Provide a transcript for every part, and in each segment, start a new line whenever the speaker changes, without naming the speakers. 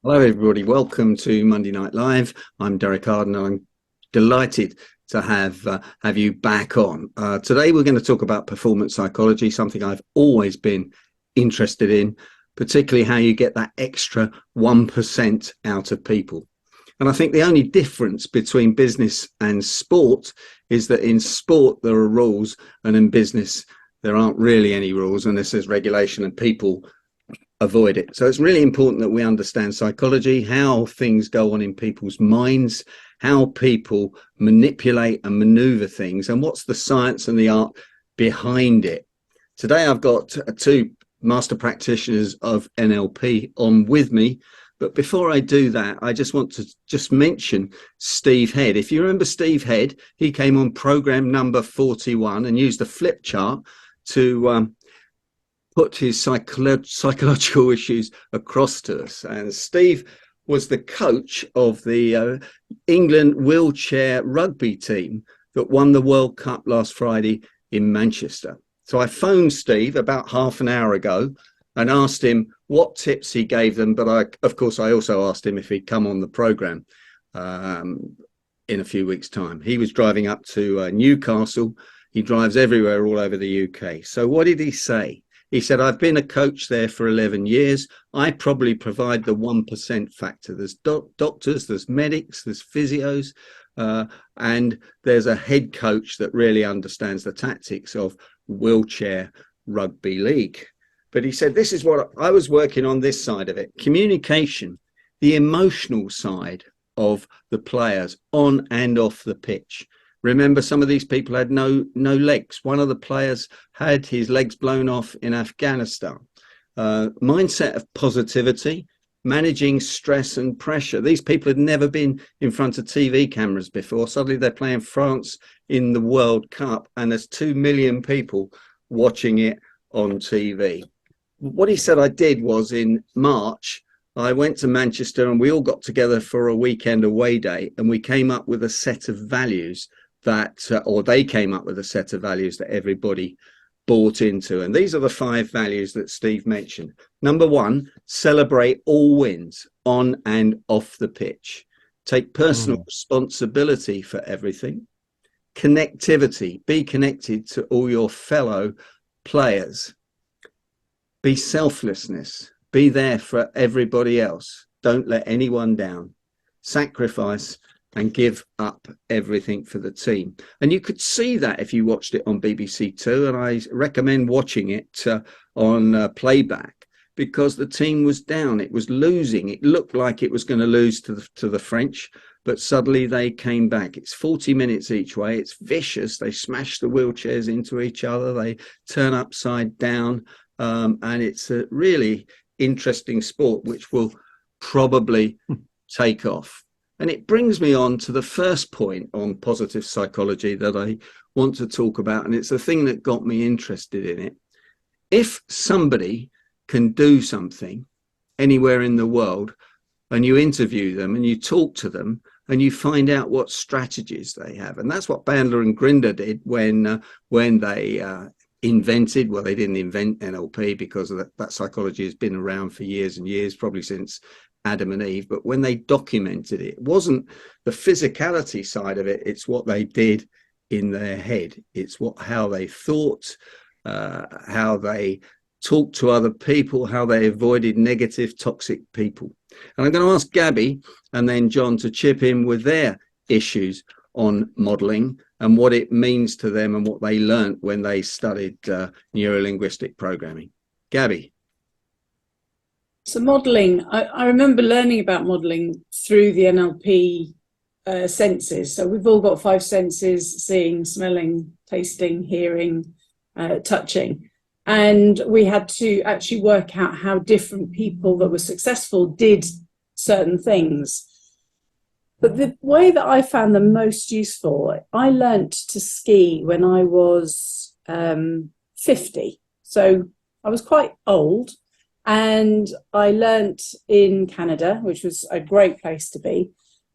Hello, everybody. Welcome to Monday Night Live. I'm Derek Arden, and I'm delighted to have you back on. Today, we're going to talk about performance psychology, something I've always been interested in, particularly how you get that extra 1% out of people. And I think the only difference between business and sport is that in sport, there are rules, and in business, there aren't really any rules, unless there's regulation and people avoid it. So it's really important that we understand psychology, how things go on in people's minds, how people manipulate and maneuver things, and what's the science and the art behind it. Today I've got two master practitioners of NLP on with me, but before I do that, I just want to mention Steve Head. If you remember Steve Head, he came on program number 41 and used a flip chart to put his psychological issues across to us. And Steve was the coach of the England wheelchair rugby team that won the World Cup last Friday in Manchester. So I phoned Steve about half an hour ago and asked him what tips he gave them. But of course, I also asked him if he'd come on the program in a few weeks' time. He was driving up to Newcastle. He drives everywhere all over the UK. So what did he say? He said, I've been a coach there for 11 years. I probably provide the 1% factor. There's doctors, there's medics, there's physios, and there's a head coach that really understands the tactics of wheelchair rugby league. But he said, this is what I was working on, this side of it. Communication, the emotional side of the players on and off the pitch. Remember, some of these people had no legs. One of the players had his legs blown off in Afghanistan. Mindset of positivity, managing stress and pressure. These people had never been in front of TV cameras before. Suddenly they're playing France in the World Cup and there's 2 million people watching it on TV. What he said I did was in March, I went to Manchester and we all got together for a weekend away day and we came up with a set of values or they came up with a set of values that everybody bought into. And these are the 5 values that Steve mentioned. Number 1, celebrate all wins on and off the pitch. Take personal responsibility for everything. Connectivity, be connected to all your fellow players. Be selflessness, be there for everybody else. Don't let anyone down. Sacrifice and give up everything for the team. And you could see that if you watched it on BBC Two, and I recommend watching it on playback, because the team was down. It was losing. It looked like it was going to lose to the French, but suddenly they came back. It's 40 minutes each way. It's vicious. They smash the wheelchairs into each other. They turn upside down. And it's a really interesting sport, which will probably take off. And it brings me on to the first point on positive psychology that I want to talk about. And it's the thing that got me interested in it. If somebody can do something anywhere in the world and you interview them and you talk to them and you find out what strategies they have. And that's what Bandler and Grinder did when they invented, well, they didn't invent NLP because of that psychology has been around for years and years, probably since Adam and Eve, but when they documented it, it wasn't the physicality side of it, it's what they did in their head. It's how they thought, how they talked to other people, how they avoided negative, toxic people. And I'm going to ask Gabbie and then Jon to chip in with their issues on modeling and what it means to them and what they learned when they studied neuro-linguistic programming. Gabbie.
So modelling, I remember learning about modelling through the NLP senses. So we've all got 5 senses: seeing, smelling, tasting, hearing, touching. And we had to actually work out how different people that were successful did certain things. But the way that I found the most useful, I learnt to ski when I was 50. So I was quite old. And I learnt in Canada, which was a great place to be.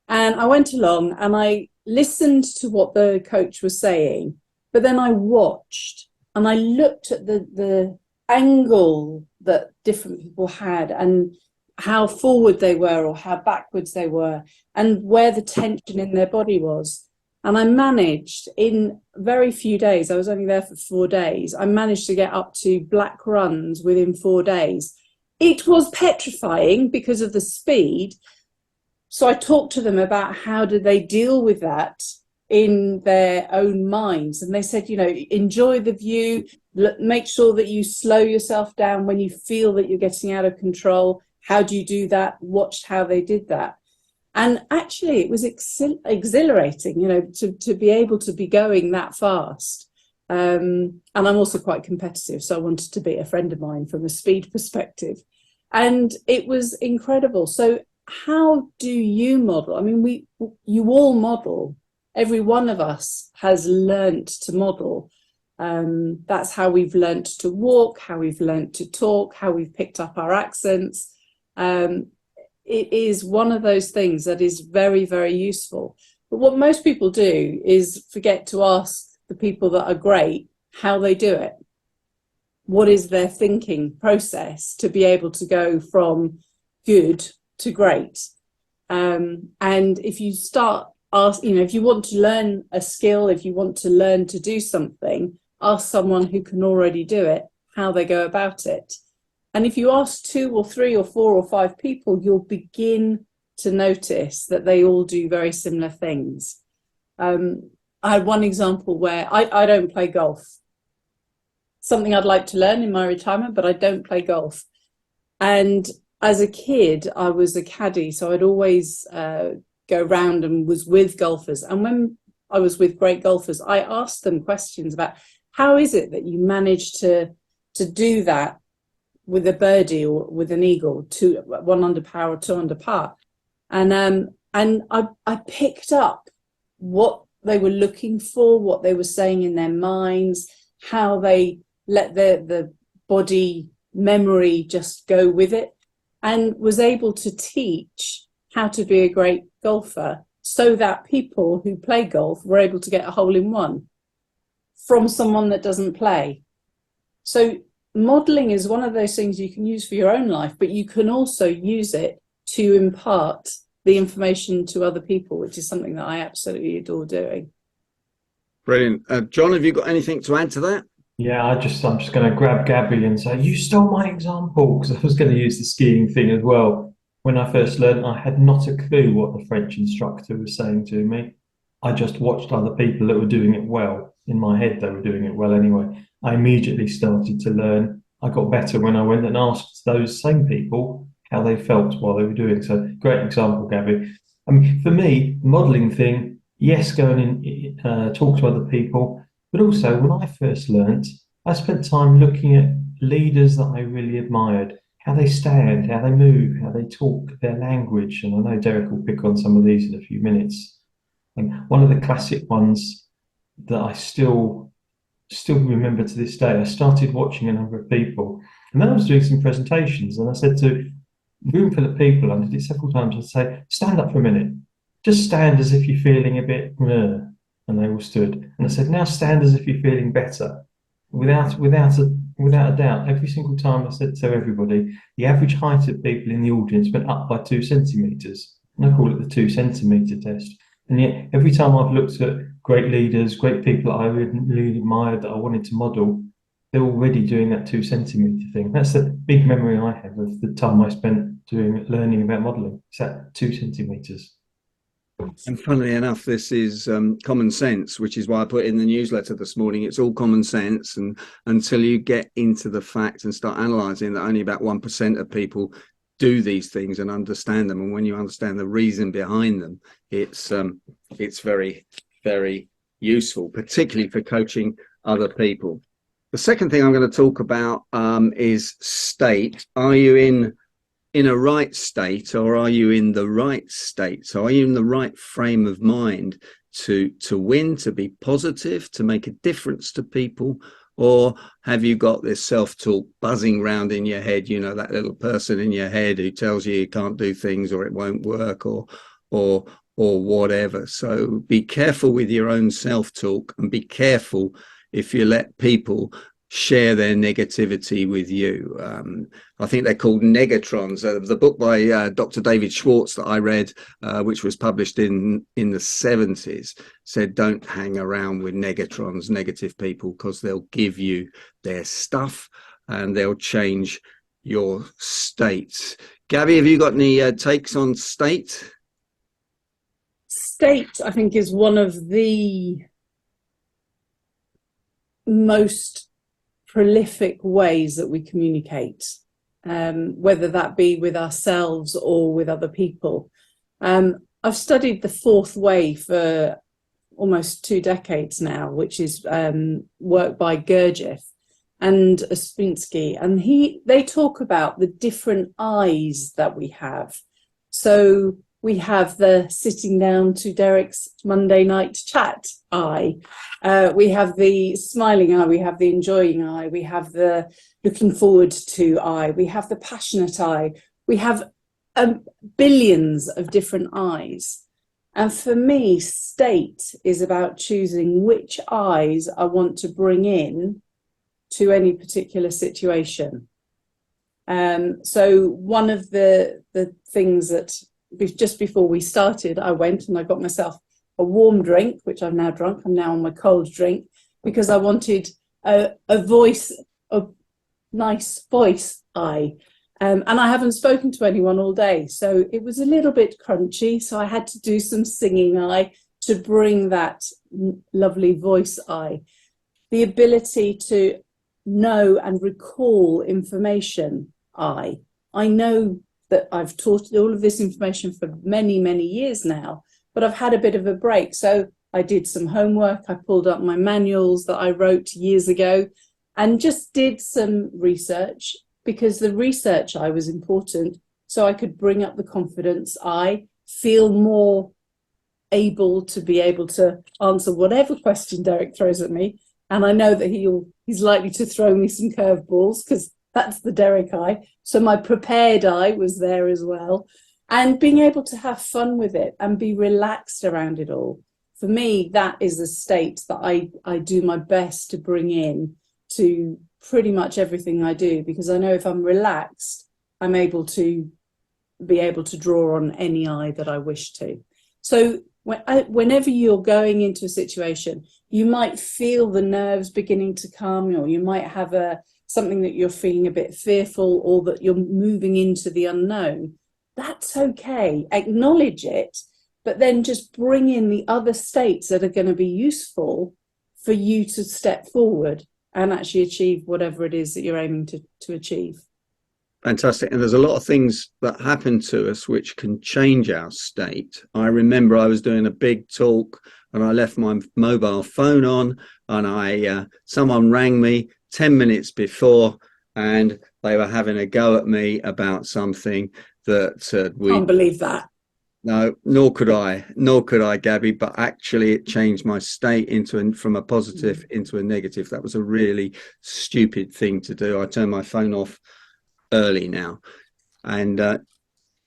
And I went along and I listened to what the coach was saying, but then I watched and I looked at the angle that different people had. And how forward they were or how backwards they were, and where the tension in their body was. And I managed, in very few days, I was only there for 4 days, I managed to get up to black runs within 4 days. It was petrifying because of the speed. So I talked to them about how do they deal with that in their own minds. And they said, you know, enjoy the view, make sure that you slow yourself down when you feel that you're getting out of control. How do you do that? Watched how they did that. And actually, it was exhilarating, you know, to be able to be going that fast. And I'm also quite competitive, so I wanted to beat a friend of mine from a speed perspective. And it was incredible. So how do you model? I mean, you all model. Every one of us has learnt to model. That's how we've learnt to walk, how we've learnt to talk, how we've picked up our accents. It is one of those things that is very, very useful. But what most people do is forget to ask the people that are great how they do it. What is their thinking process to be able to go from good to great? And if you start you know, if you want to learn a skill, if you want to learn to do something, ask someone who can already do it how they go about it. And if you ask 2 or 3 or 4 or 5 people, you'll begin to notice that they all do very similar things. I had one example where I don't play golf. Something I'd like to learn in my retirement, but I don't play golf. And as a kid, I was a caddy, so I'd always go round and was with golfers. And when I was with great golfers, I asked them questions about how is it that you manage to do that with a birdie or with an eagle, 1 under par or 2 under par. And I picked up what they were looking for, what they were saying in their minds, how they let the body memory just go with it, and was able to teach how to be a great golfer so that people who play golf were able to get a hole in one from someone that doesn't play. So modeling is one of those things you can use for your own life, but you can also use it to impart the information to other people, which is something that I absolutely adore doing.
Brilliant. Jon, have you got anything to add to that?
Yeah, I'm just going to grab Gabbie and say, you stole my example, because I was going to use the skiing thing as well. When I first learned, I had not a clue what the French instructor was saying to me. I just watched other people that were doing it well. In my head, they were doing it well anyway. I immediately started to learn. I got better when I went and asked those same people how they felt while they were doing it. So great example, Gabbie. I mean, for me, the modelling thing, yes, go and talk to other people. But also, when I first learnt, I spent time looking at leaders that I really admired, how they stand, how they move, how they talk, their language. And I know Derek will pick on some of these in a few minutes. And one of the classic ones that I still remember to this day, I started watching a number of people, and then I was doing some presentations, and I said to a room full of people, I did it several times, I'd say, stand up for a minute. Just stand as if you're feeling a bit, and they all stood. And I said, now stand as if you're feeling better. Without a doubt, every single time I said to everybody, the average height of people in the audience went up by 2 centimetres. And I call it the 2 centimetre test. And yet, every time I've looked at great leaders, great people that I really admired, that I wanted to model, they're already doing that 2 centimetre thing. That's the big memory I have of the time I spent learning about modelling. It's that 2 centimetres.
And funnily enough, this is common sense, which is why I put in the newsletter this morning. It's all common sense, and until you get into the facts and start analysing that only about 1% of people do these things and understand them, and when you understand the reason behind them, it's very, very useful, particularly for coaching other people. The second thing I'm going to talk about is state. Are you in a right state, or are you in the right state? So are you in the right frame of mind to win, to be positive, to make a difference to people? Or have you got this self-talk buzzing around in your head, you know, that little person in your head who tells you can't do things, or it won't work, or whatever? So be careful with your own self-talk, and be careful if you let people share their negativity with you. I think they're called negatrons. The book by Dr. David Schwartz that I read, which was published in the 70s, said don't hang around with negatrons, negative people, because they'll give you their stuff and they'll change your state. Gabbie, have you got any takes on state?
State, I think, is one of the most prolific ways that we communicate, whether that be with ourselves or with other people. I've studied the fourth way for almost 2 decades now, which is work by Gache and Ospinsky, and they talk about the different eyes that we have. So we have the sitting down to Derek's Monday night chat eye. We have the smiling eye. We have the enjoying eye. We have the looking forward to eye. We have the passionate eye. We have billions of different eyes. And for me, state is about choosing which eyes I want to bring in to any particular situation. So one of the things that just before we started, I went and I got myself a warm drink, which I've now drunk. I'm now on my cold drink because I wanted a nice voice eye. And I haven't spoken to anyone all day. So it was a little bit crunchy. So I had to do some singing eye to bring that lovely voice eye. The ability to know and recall information eye. I know that I've taught all of this information for many, many years now, but I've had a bit of a break. So I did some homework. I pulled up my manuals that I wrote years ago and just did some research, because the research eye was important. So I could bring up the confidence eye, feel more able to answer whatever question Derek throws at me. And I know that he's likely to throw me some curveballs, because that's the Derek eye. So my prepared eye was there as well. And being able to have fun with it and be relaxed around it all. For me, that is a state that I do my best to bring in to pretty much everything I do, because I know if I'm relaxed, I'm able to draw on any eye that I wish to. So whenever you're going into a situation, you might feel the nerves beginning to come, or you might have something that you're feeling a bit fearful, or that you're moving into the unknown. That's okay. Acknowledge it, but then just bring in the other states that are going to be useful for you to step forward and actually achieve whatever it is that you're aiming to achieve.
Fantastic. And there's a lot of things that happen to us which can change our state. I remember I was doing a big talk and I left my mobile phone on, and someone rang me 10 minutes before, and they were having a go at me about something that we
can't believe that.
No, nor could I, Gabbie, but actually it changed my state from a positive into a negative. That was a really stupid thing to do. I turned my phone off early now. And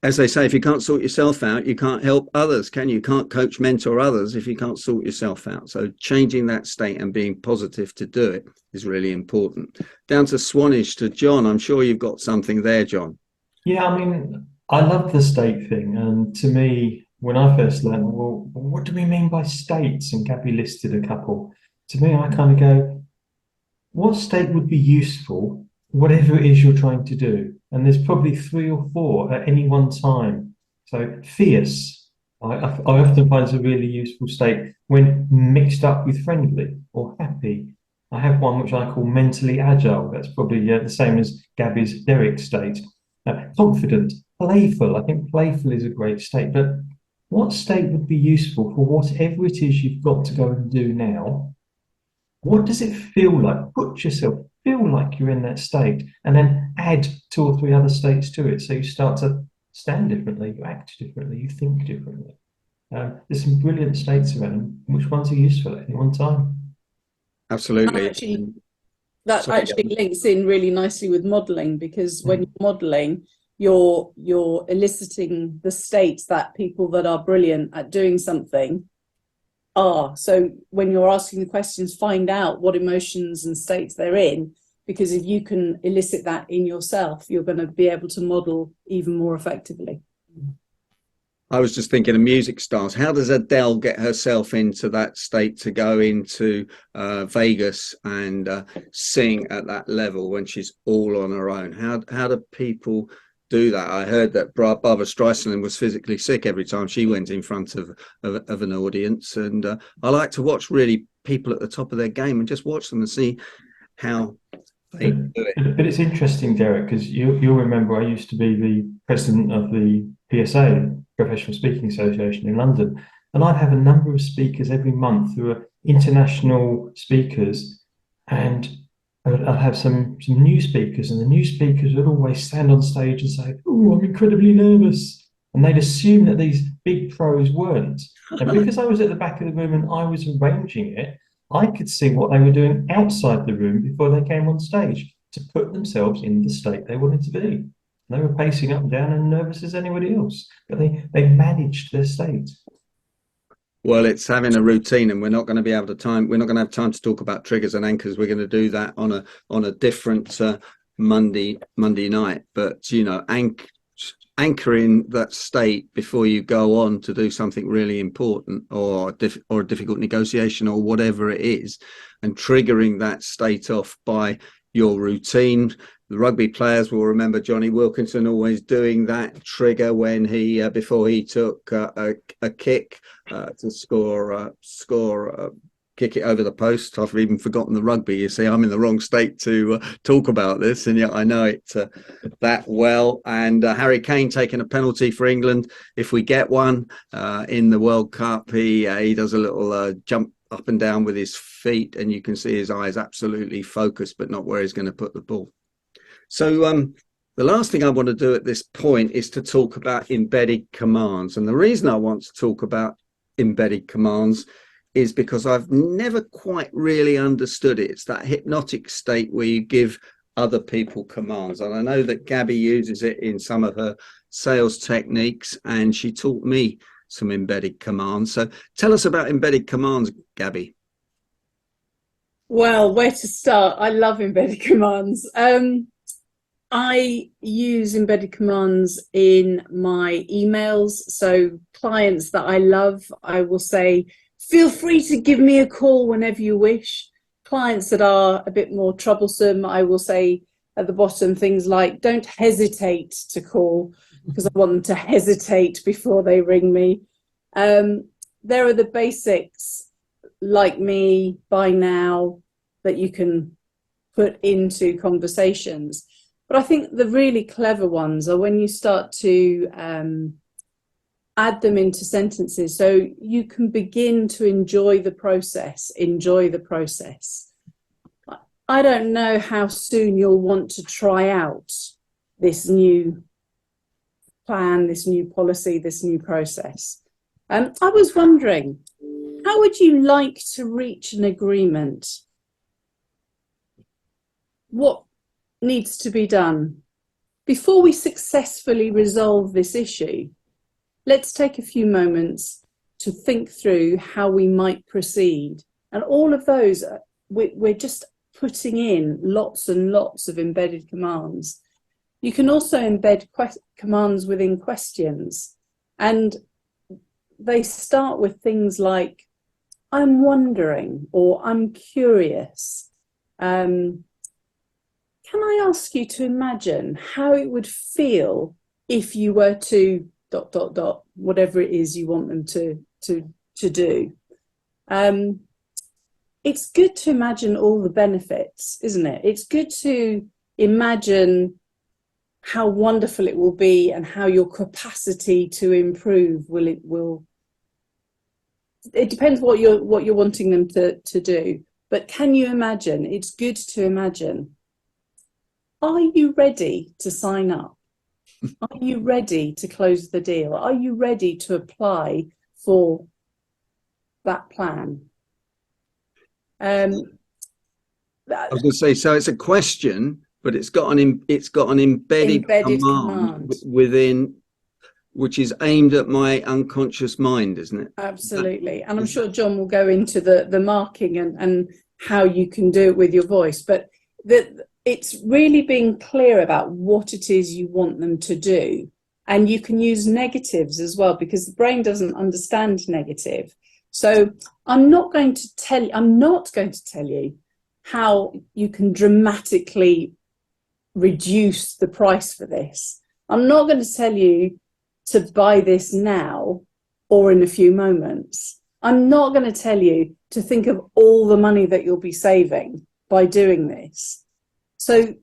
as they say, if you can't sort yourself out, you can't help others, can you? You can't coach, mentor others if you can't sort yourself out. So changing that state and being positive to do it is really important. Down to Swanage, to Jon. I'm sure you've got something there, Jon.
Yeah, I mean, I love the state thing. And to me, when I first learned, well, what do we mean by states? And Gabbie listed a couple. To me, I kind of go, what state would be useful, whatever it is you're trying to do? And there's probably 3 or 4 at any one time. So fierce, I often find it's a really useful state when mixed up with friendly or happy. I have one which I call mentally agile. That's probably the same as Gabbie's Derek state. Confident, playful. I think playful is a great state. But what state would be useful for whatever it is you've got to go and do now? What does it feel like? Put yourself, feel like you're in that state, and then add 2 or 3 other states to it. So you start to stand differently, you act differently, you think differently. There's some brilliant states around. Which ones are useful at any one time?
Absolutely.
That actually links in really nicely with modelling, because when you're modelling, you're eliciting the states that people that are brilliant at doing something are. So when you're asking the questions, find out what emotions and states they're in, because if you can elicit that in yourself, you're going to be able to model even more effectively.
I was just thinking of music stars. How does Adele get herself into that state to go into Vegas and sing at that level when she's all on her own? How do people do that? I heard that Barbara Streisand was physically sick every time she went in front of an audience. And I like to watch really people at the top of their game and just watch them and see how they do it.
But it's interesting, Derek, because you'll remember I used to be the president of the PSA, Professional Speaking Association in London, and I'd have a number of speakers every month who are international speakers, and I'd have some new speakers, and the new speakers would always stand on stage and say, "Oh, I'm incredibly nervous," and they'd assume that these big pros weren't. And because I was at the back of the room and I was arranging it, I could see what they were doing outside the room before they came on stage to put themselves in the state they wanted to be. They were pacing up and down and nervous as anybody else, but they managed their state.
Well, it's having a routine, and we're not going to have time to talk about triggers and anchors. We're going to do that on a different Monday night. But anchoring that state before you go on to do something really important or a difficult negotiation or whatever it is, and triggering that state off by your routine. The rugby players will remember Johnny Wilkinson always doing that trigger when he before he took a kick to score kick it over the post. I've even forgotten the rugby. You see, I'm in the wrong state to talk about this, and yet I know it that well. And Harry Kane taking a penalty for England, if we get one in the World Cup, he does a little jump up and down with his feet, and you can see his eyes absolutely focused, but not where he's going to put the ball. So the last thing I want to do at this point is to talk about embedded commands. And the reason I want to talk about embedded commands is because I've never quite really understood it. It's that hypnotic state where you give other people commands. And I know that Gabbie uses it in some of her sales techniques, and she taught me some embedded commands. So tell us about embedded commands, Gabbie.
Well, where to start? I love embedded commands. I use embedded commands in my emails. So clients that I love, I will say, feel free to give me a call whenever you wish. Clients that are a bit more troublesome, I will say at the bottom things like, don't hesitate to call, because I want them to hesitate before they ring me. There are the basics, like me, by now, that you can put into conversations. But I think the really clever ones are when you start to add them into sentences, so you can begin to enjoy the process. I don't know how soon you'll want to try out this new plan, this new policy, this new process. I was wondering, how would you like to reach an agreement? What needs to be done before we successfully resolve this issue? Let's take a few moments to think through how we might proceed. And all of those, we're just putting in lots and lots of embedded commands. You can also embed commands within questions, and they start with things like, I'm wondering, or I'm curious. Can I ask you to imagine how it would feel if you were to ... whatever it is you want them to do. It's good to imagine all the benefits, isn't it? It's good to imagine how wonderful it will be and how your capacity to improve will. It depends what you're wanting them to do. But can you imagine? It's good to imagine. Are you ready to sign up? Are you ready to close the deal? Are you ready to apply for that plan?
I was going to say, so it's a question, but it's got an embedded command within which is aimed at my unconscious mind, isn't it?
Absolutely. And I'm sure Jon will go into the marking and how you can do it with your voice, but it's really being clear about what it is you want them to do. And you can use negatives as well, because the brain doesn't understand negative. So I'm not going to tell you how you can dramatically reduce the price for this. I'm not going to tell you to buy this now or in a few moments. I'm not going to tell you to think of all the money that you'll be saving by doing this. So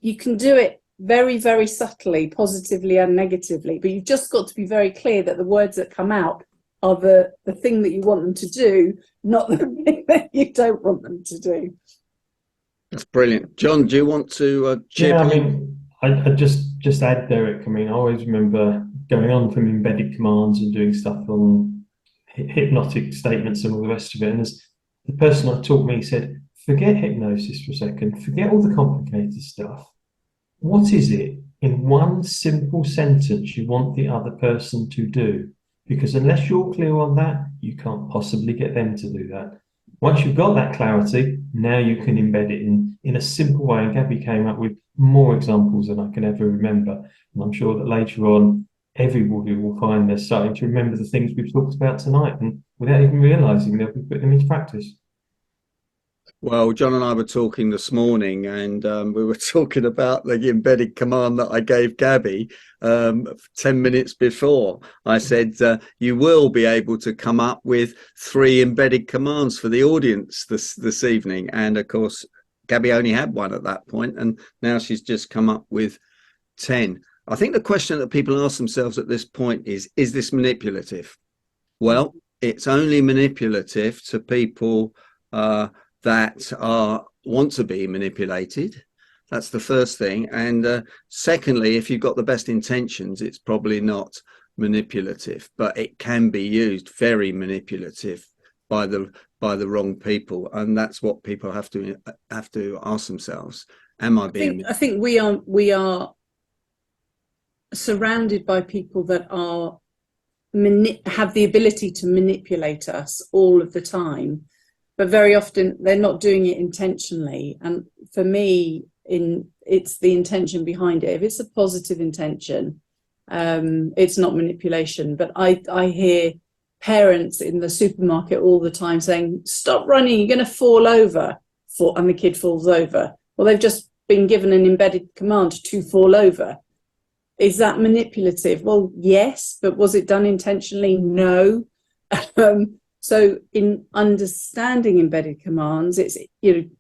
you can do it very, very subtly, positively and negatively, but you've just got to be very clear that the words that come out are the thing that you want them to do, not the thing that you don't want them to do.
That's brilliant. Jon, do you want to chip
Yeah, I
in?
mean, I just add, Derek. I mean, I always remember going on from embedded commands and doing stuff on hypnotic statements and all the rest of it. And as the person that taught me said, forget hypnosis for a second, forget all the complicated stuff. What is it in one simple sentence you want the other person to do? Because unless you're clear on that, you can't possibly get them to do that. Once you've got that clarity, now you can embed it in a simple way. And Gabbie came up with more examples than I can ever remember. And I'm sure that later on, everybody will find they're starting to remember the things we've talked about tonight, and without even realizing they'll be putting them into practice.
Well, Jon and I were talking this morning, and we were talking about the embedded command that I gave Gabbie 10 minutes before. I said, you will be able to come up with 3 embedded commands for the audience this evening. And of course, Gabbie only had one at that point, and now she's just come up with 10. I think the question that people ask themselves at this point is this manipulative? Well, it's only manipulative to people that want to be manipulated. That's the first thing. And secondly, if you've got the best intentions, it's probably not manipulative, but it can be used very manipulative by the wrong people. And that's what people have to ask themselves. Am I being?
I think we are surrounded by people that are have the ability to manipulate us all of the time, but very often they're not doing it intentionally. And for me, it's the intention behind it. If it's a positive intention, it's not manipulation. But I hear parents in the supermarket all the time saying, stop running, you're going to fall over, and the kid falls over. Well, they've just been given an embedded command to fall over. Is that manipulative? Well, yes, but was it done intentionally? No. So in understanding embedded commands, it's,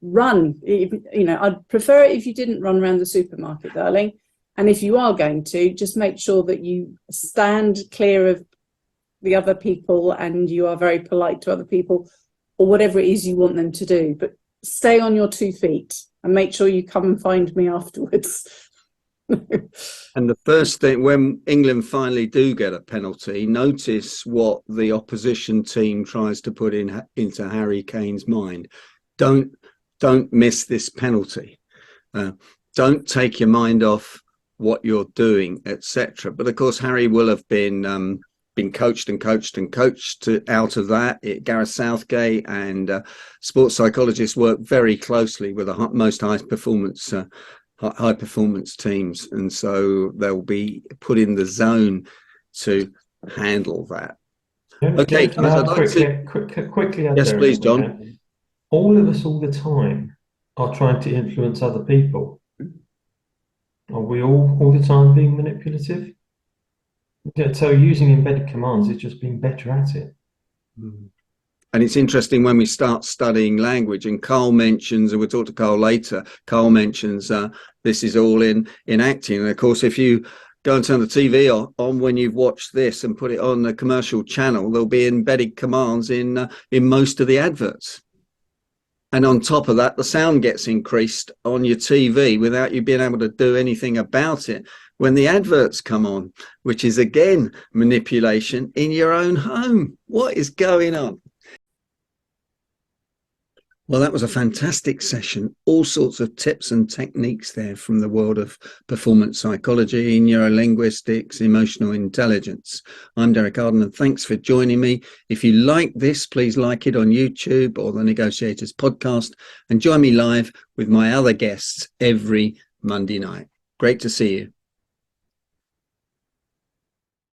run. I'd prefer it if you didn't run around the supermarket, darling. And if you are going to, just make sure that you stand clear of the other people and you are very polite to other people, or whatever it is you want them to do. But stay on your 2 feet and make sure you come and find me afterwards.
And the first thing, when England finally do get a penalty, notice what the opposition team tries to put into Harry Kane's mind. Don't miss this penalty. Don't take your mind off what you're doing, etc. But of course, Harry will have been coached out of that. Gareth Southgate and sports psychologists work very closely with the most high performance teams, and so they'll be put in the zone to handle that. Okay,
quickly add
yes,
there,
please, Jon.
All of us all the time are trying to influence other people. Are we all the time being manipulative? So using embedded commands is just being better at it.
And it's interesting when we start studying language, and Carl mentions, and we'll talk to Carl later, Carl mentions this is all in acting. And of course, if you go and turn the TV on when you've watched this and put it on the commercial channel, there'll be embedded commands in most of the adverts. And on top of that, the sound gets increased on your TV without you being able to do anything about it when the adverts come on, which is again manipulation in your own home. What is going on? Well, that was a fantastic session. All sorts of tips and techniques there from the world of performance psychology, neurolinguistics, emotional intelligence. I'm Derek Arden, and thanks for joining me. If you like this, please like it on YouTube or the Negotiators podcast, and join me live with my other guests every Monday night. Great to see you.